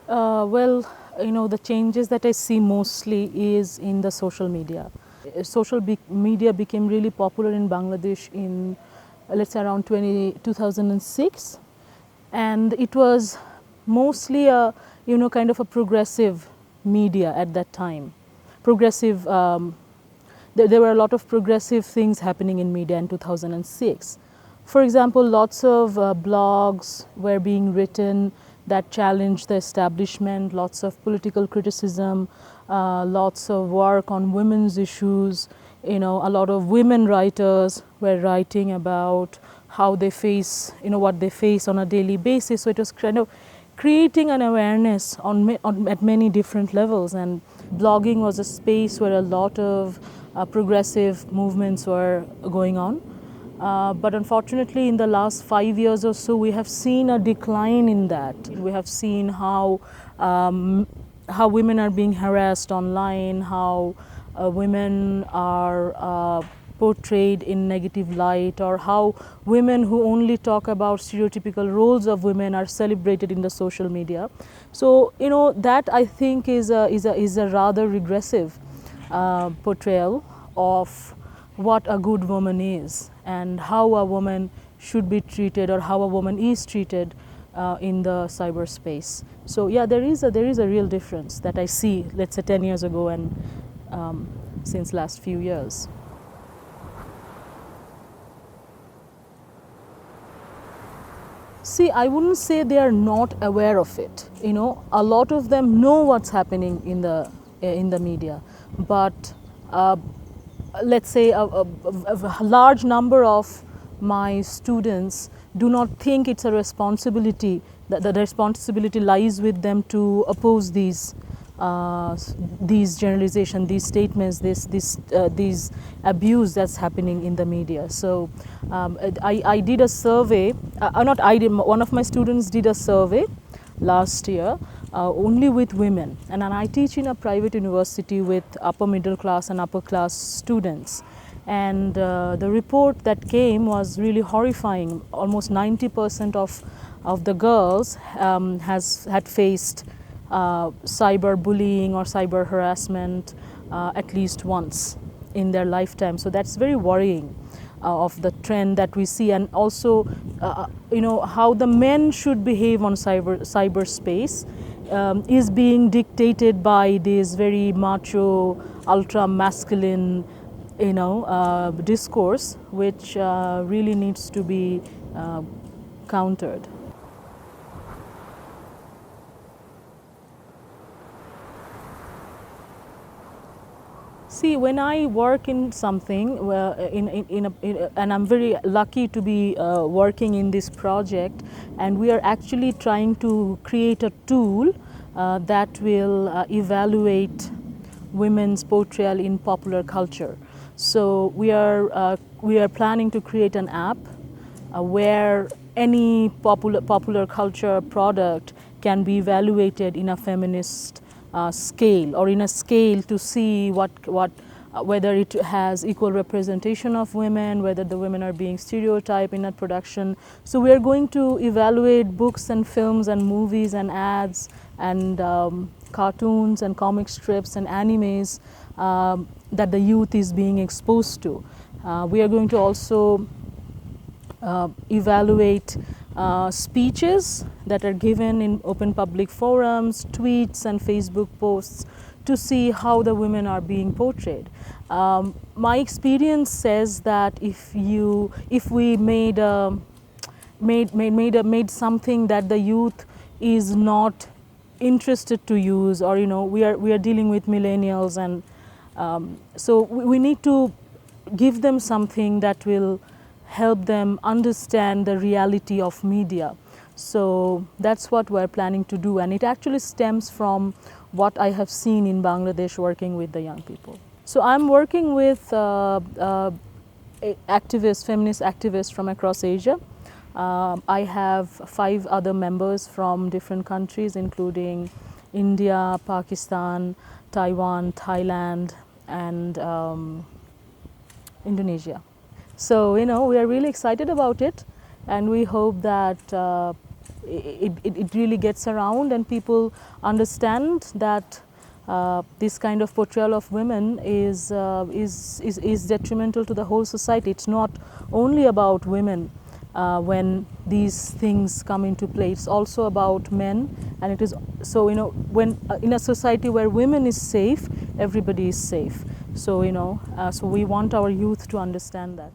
Well, the changes that I see mostly is in the social media. Media became really popular in Bangladesh in, let's say, around 2006, and it was mostly a, kind of a progressive media at that time. Progressive, there were a lot of progressive things happening in media in 2006. For example, lots of blogs were being written that challenged the establishment, lots of political criticism, lots of work on women's issues. A lot of women writers were writing about how they face, what they face on a daily basis. So it was kind of creating an awareness at many different levels. And blogging was a space where a lot of progressive movements were going on. But unfortunately, in the last 5 years or so, we have seen a decline in that. We have seen how women are being harassed online, how women are portrayed in negative light, or how women who only talk about stereotypical roles of women are celebrated in the social media. So that I think is a rather regressive portrayal of what a good woman is and how a woman should be treated, or how a woman is treated in the cyberspace. So yeah, there is a real difference that I see, let's say 10 years ago and since last few years. See, I wouldn't say they are not aware of it. A lot of them know what's happening in the media, but let's say a large number of my students do not think it's a responsibility, that the responsibility lies with them to oppose these generalizations, these statements, these abuse that's happening in the media. So I did a survey, not I did, one of my students did a survey last year only with women, and I teach in a private university with upper middle class and upper class students. And the report that came was really horrifying. Almost 90% of the girls had faced cyber bullying or cyber harassment at least once in their lifetime. So that's very worrying of the trend that we see, and also how the men should behave on cyberspace is being dictated by this very macho, ultra masculine discourse, which really needs to be countered. See, when I work in something, and I'm very lucky to be working in this project, and we are actually trying to create a tool that will evaluate women's portrayal in popular culture. So we are planning to create an app where any popular culture product can be evaluated in a feminist scale, or in a scale to see whether it has equal representation of women, whether the women are being stereotyped in a production. So we are going to evaluate books and films and movies and ads and cartoons and comic strips and animes that the youth is being exposed to. We are going to also evaluate speeches that are given in open public forums, tweets and Facebook posts, to see how the women are being portrayed. My experience says that if we made something that the youth is not interested to use, or we are dealing with millennials, and so we need to give them something that will help them understand the reality of media. So that's what we're planning to do, and it actually stems from what I have seen in Bangladesh working with the young people. So I'm working with feminist activists from across Asia. I have 5 other members from different countries, including India, Pakistan, Taiwan, Thailand, and Indonesia. So we are really excited about it, and we hope that it really gets around and people understand that this kind of portrayal of women is detrimental to the whole society. It's not only about women when these things come into play. It's also about men, and it is so, you know, when in a society where women is safe, everybody is safe. So, you know, so we want our youth to understand that.